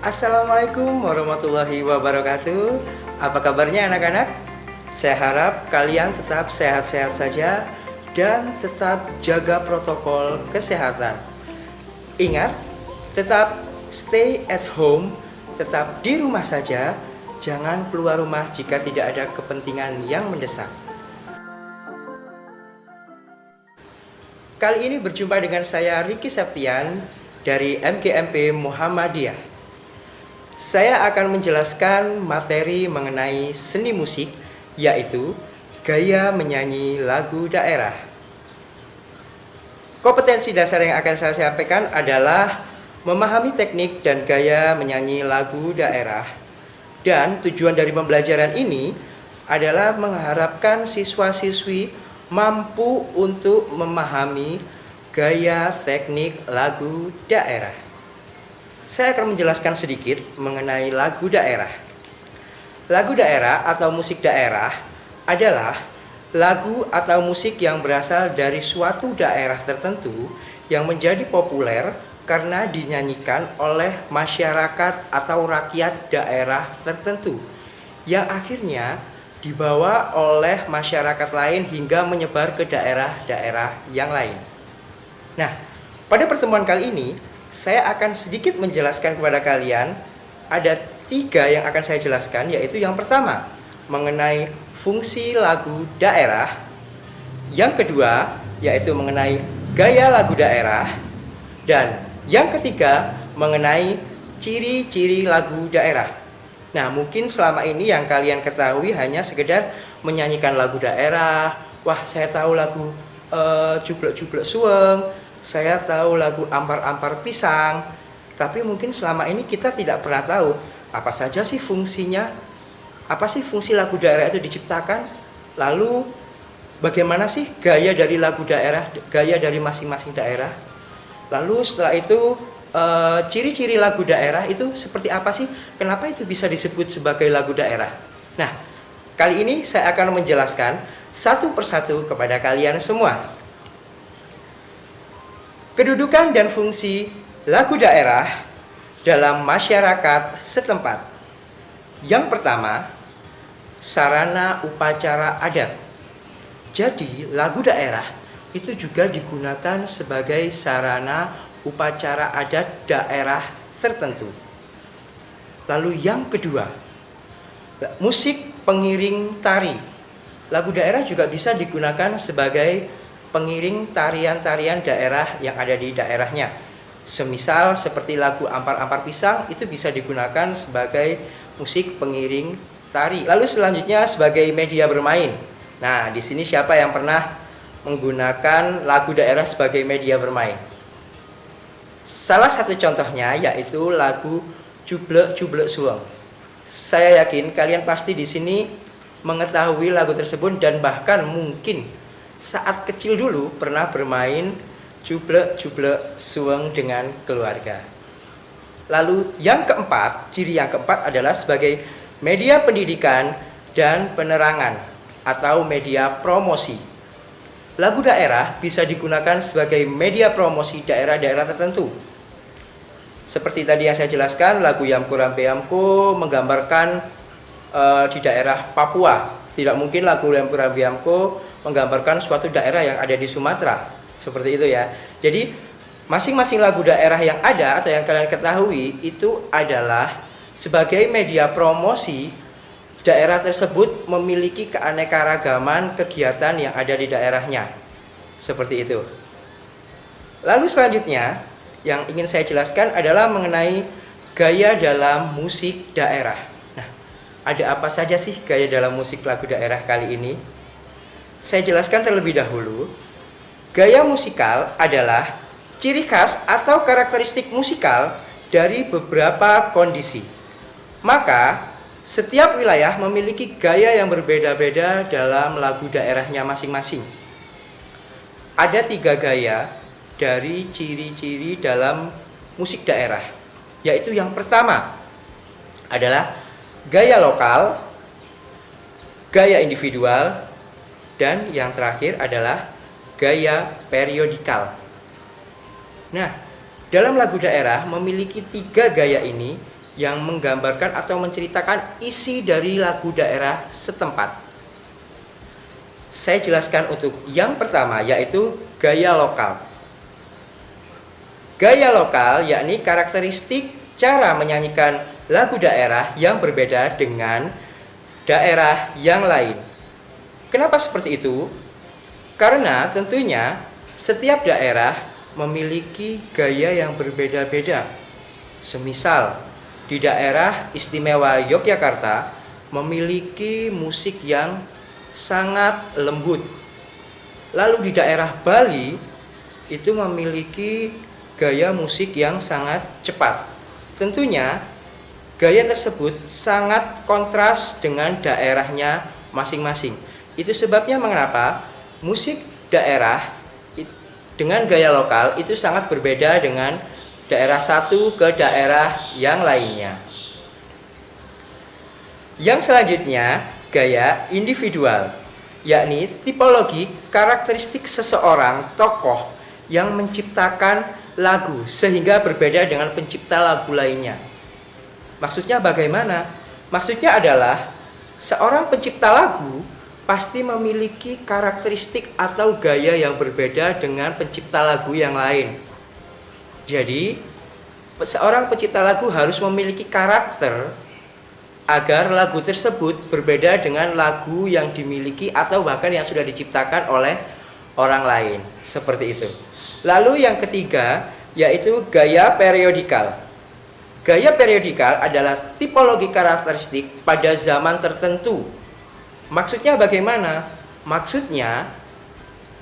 Assalamualaikum warahmatullahi wabarakatuh. Apa kabarnya anak-anak? Saya harap kalian tetap sehat-sehat saja dan tetap jaga protokol kesehatan. Ingat, tetap stay at home, tetap di rumah saja. Jangan keluar rumah jika tidak ada kepentingan yang mendesak. Kali ini berjumpa dengan saya Ricky Septian dari MGMP Muhammadiyah. Saya akan menjelaskan materi mengenai seni musik, yaitu gaya menyanyi lagu daerah. Kompetensi dasar yang akan saya sampaikan adalah memahami teknik dan gaya menyanyi lagu daerah. Dan tujuan dari pembelajaran ini adalah mengharapkan siswa-siswi mampu untuk memahami gaya teknik lagu daerah. Saya akan menjelaskan sedikit mengenai lagu daerah. Lagu daerah atau musik daerah adalah lagu atau musik yang berasal dari suatu daerah tertentu yang menjadi populer karena dinyanyikan oleh masyarakat atau rakyat daerah tertentu yang akhirnya dibawa oleh masyarakat lain hingga menyebar ke daerah-daerah yang lain. Nah, pada pertemuan kali ini saya akan sedikit menjelaskan kepada kalian. Ada 3 yang akan saya jelaskan, yaitu yang pertama mengenai fungsi lagu daerah, yang kedua yaitu mengenai gaya lagu daerah, dan yang ketiga mengenai ciri-ciri lagu daerah. Nah, mungkin selama ini yang kalian ketahui hanya sekedar menyanyikan lagu daerah. Wah, saya tahu lagu Jublek-Jublek Suweng, saya tahu lagu Ampar-Ampar Pisang. Tapi mungkin selama ini kita tidak pernah tahu apa saja sih fungsinya, apa sih fungsi lagu daerah itu diciptakan, lalu bagaimana sih gaya dari lagu daerah, gaya dari masing-masing daerah. Lalu setelah itu ciri-ciri lagu daerah itu seperti apa sih, kenapa itu bisa disebut sebagai lagu daerah. Nah, kali ini saya akan menjelaskan satu persatu kepada kalian semua. Kedudukan dan fungsi lagu daerah dalam masyarakat setempat. Yang pertama, sarana upacara adat. Jadi, lagu daerah itu juga digunakan sebagai sarana upacara adat daerah tertentu. Lalu yang kedua, musik pengiring tari. Lagu daerah juga bisa digunakan sebagai pengiring tarian-tarian daerah yang ada di daerahnya. Semisal seperti lagu Ampar-Ampar Pisang itu bisa digunakan sebagai musik pengiring tari. Lalu selanjutnya sebagai media bermain. Nah, di sini siapa yang pernah menggunakan lagu daerah sebagai media bermain? Salah satu contohnya yaitu lagu Jublek-Jublek Suweng. Saya yakin kalian pasti di sini mengetahui lagu tersebut dan bahkan mungkin saat kecil dulu pernah bermain Jublek-Jublek Suweng dengan keluarga. Lalu yang keempat, ciri yang keempat adalah sebagai media pendidikan dan penerangan atau media promosi. Lagu daerah bisa digunakan sebagai media promosi daerah-daerah tertentu. Seperti tadi yang saya jelaskan, lagu Yamko Rampe Yamko menggambarkan di daerah Papua. Tidak mungkin lagu Yamko Rampe Yamko menggambarkan suatu daerah yang ada di Sumatera. Seperti itu ya. Jadi masing-masing lagu daerah yang ada atau yang kalian ketahui itu adalah sebagai media promosi daerah tersebut memiliki keanekaragaman kegiatan yang ada di daerahnya. Seperti itu. Lalu selanjutnya yang ingin saya jelaskan adalah mengenai gaya dalam musik daerah. Nah, ada apa saja sih gaya dalam musik lagu daerah kali ini? Saya jelaskan terlebih dahulu. Gaya musikal adalah ciri khas atau karakteristik musikal dari beberapa kondisi. Maka, setiap wilayah memiliki gaya yang berbeda-beda dalam lagu daerahnya masing-masing. Ada 3 gaya dari ciri-ciri dalam musik daerah, yaitu yang pertama adalah gaya lokal, gaya individual, dan yang terakhir adalah gaya periodikal. Nah, dalam lagu daerah memiliki 3 gaya ini yang menggambarkan atau menceritakan isi dari lagu daerah setempat. Saya jelaskan untuk yang pertama, yaitu gaya lokal. Gaya lokal yakni karakteristik cara menyanyikan lagu daerah yang berbeda dengan daerah yang lain. Kenapa seperti itu? Karena tentunya setiap daerah memiliki gaya yang berbeda-beda. Semisal di daerah istimewa Yogyakarta memiliki musik yang sangat lembut. Lalu di daerah Bali itu memiliki gaya musik yang sangat cepat. Tentunya gaya tersebut sangat kontras dengan daerahnya masing-masing. Itu sebabnya mengapa musik daerah dengan gaya lokal itu sangat berbeda dengan daerah satu ke daerah yang lainnya. Yang selanjutnya, gaya individual, yakni tipologi karakteristik seseorang tokoh yang menciptakan lagu sehingga berbeda dengan pencipta lagu lainnya. Maksudnya bagaimana? Maksudnya adalah seorang pencipta lagu pasti memiliki karakteristik atau gaya yang berbeda dengan pencipta lagu yang lain. Jadi, seorang pencipta lagu harus memiliki karakter agar lagu tersebut berbeda dengan lagu yang dimiliki atau bahkan yang sudah diciptakan oleh orang lain. Seperti itu. Lalu yang ketiga, yaitu gaya periodikal. Gaya periodikal adalah tipologi karakteristik pada zaman tertentu. Maksudnya bagaimana? Maksudnya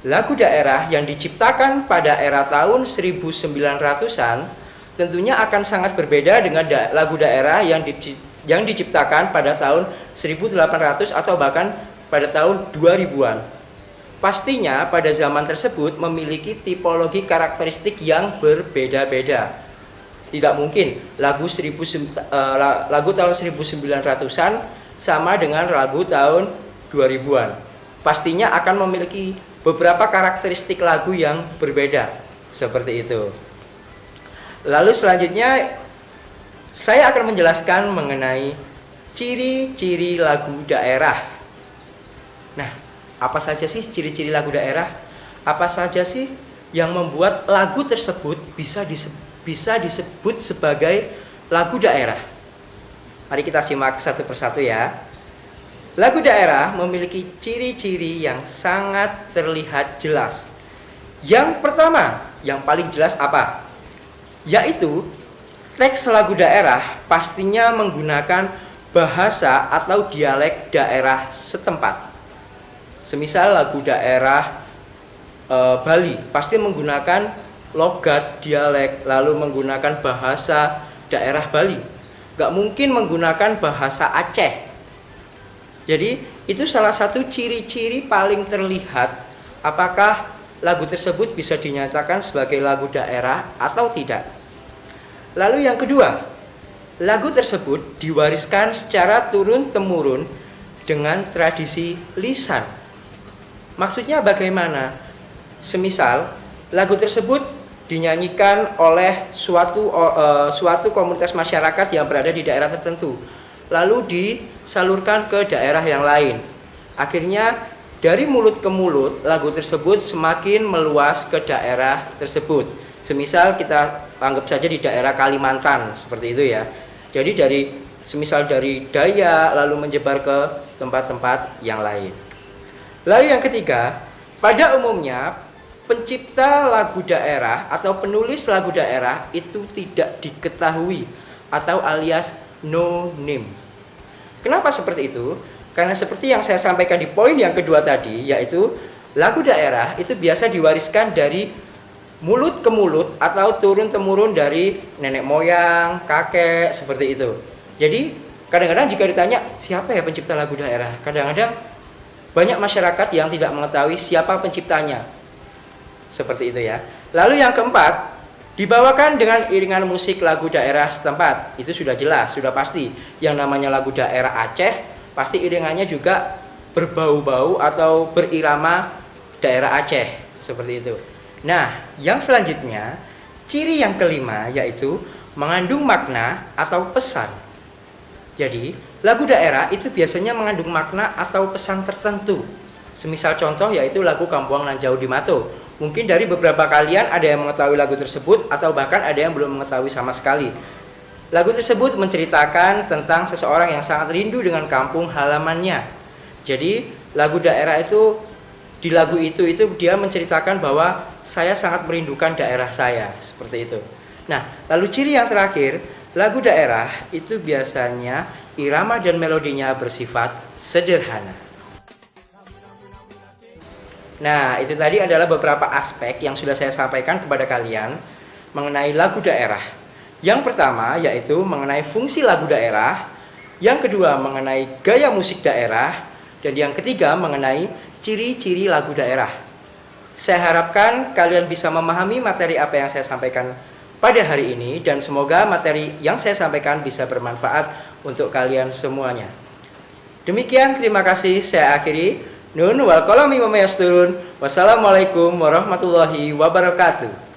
lagu daerah yang diciptakan pada era tahun 1900-an tentunya akan sangat berbeda dengan lagu daerah yang diciptakan pada tahun 1800 atau bahkan pada tahun 2000-an. Pastinya pada zaman tersebut memiliki tipologi karakteristik yang berbeda-beda. Tidak mungkin lagu tahun 1900-an sama dengan lagu tahun 2000-an. Pastinya akan memiliki beberapa karakteristik lagu yang berbeda. Seperti itu. Lalu selanjutnya saya akan menjelaskan mengenai ciri-ciri lagu daerah. Nah, apa saja sih ciri-ciri lagu daerah? Apa saja sih yang membuat lagu tersebut bisa disebut sebagai lagu daerah? Mari kita simak satu persatu ya. Lagu daerah memiliki ciri-ciri yang sangat terlihat jelas. Yang pertama, yang paling jelas apa? Yaitu teks lagu daerah pastinya menggunakan bahasa atau dialek daerah setempat. Semisal lagu daerah Bali pasti menggunakan logat dialek, lalu menggunakan bahasa daerah Bali. Gak mungkin menggunakan bahasa Aceh. Jadi itu salah satu ciri-ciri paling terlihat apakah lagu tersebut bisa dinyatakan sebagai lagu daerah atau tidak. Lalu yang kedua, lagu tersebut diwariskan secara turun-temurun dengan tradisi lisan. Maksudnya bagaimana? Semisal lagu tersebut dinyanyikan oleh suatu komunitas masyarakat yang berada di daerah tertentu, lalu disalurkan ke daerah yang lain. Akhirnya dari mulut ke mulut lagu tersebut semakin meluas ke daerah tersebut. Semisal kita anggap saja di daerah Kalimantan seperti itu ya. Jadi semisal dari Dayak lalu menyebar ke tempat-tempat yang lain. Lalu yang ketiga, pada umumnya pencipta lagu daerah atau penulis lagu daerah itu tidak diketahui atau alias no name. Kenapa seperti itu? Karena seperti yang saya sampaikan di poin yang kedua tadi, yaitu lagu daerah itu biasa diwariskan dari mulut ke mulut atau turun-temurun dari nenek moyang, kakek, seperti itu. Jadi kadang-kadang jika ditanya siapa ya pencipta lagu daerah, kadang-kadang banyak masyarakat yang tidak mengetahui siapa penciptanya. Seperti itu ya. Lalu yang keempat, dibawakan dengan iringan musik lagu daerah setempat. Itu sudah jelas, sudah pasti. Yang namanya lagu daerah Aceh, pasti iringannya juga berbau-bau atau berirama daerah Aceh. Seperti itu. Nah, yang selanjutnya, ciri yang kelima yaitu mengandung makna atau pesan. Jadi, lagu daerah itu biasanya mengandung makna atau pesan tertentu. Semisal contoh yaitu lagu Kampuang Nan Jauh di Mato. Mungkin dari beberapa kalian ada yang mengetahui lagu tersebut atau bahkan ada yang belum mengetahui sama sekali. Lagu tersebut menceritakan tentang seseorang yang sangat rindu dengan kampung halamannya. Jadi lagu daerah itu, di lagu itu dia menceritakan bahwa saya sangat merindukan daerah saya, seperti itu. Nah, lalu ciri yang terakhir, lagu daerah itu biasanya irama dan melodinya bersifat sederhana. Nah, itu tadi adalah beberapa aspek yang sudah saya sampaikan kepada kalian mengenai lagu daerah. Yang pertama yaitu mengenai fungsi lagu daerah, yang kedua mengenai gaya musik daerah, dan yang ketiga mengenai ciri-ciri lagu daerah. Saya harapkan kalian bisa memahami materi apa yang saya sampaikan pada hari ini, dan semoga materi yang saya sampaikan bisa bermanfaat untuk kalian semuanya. Demikian, terima kasih, saya akhiri. Nun wal qalami wa ma yasturun. Wassalamualaikum warahmatullahi wabarakatuh.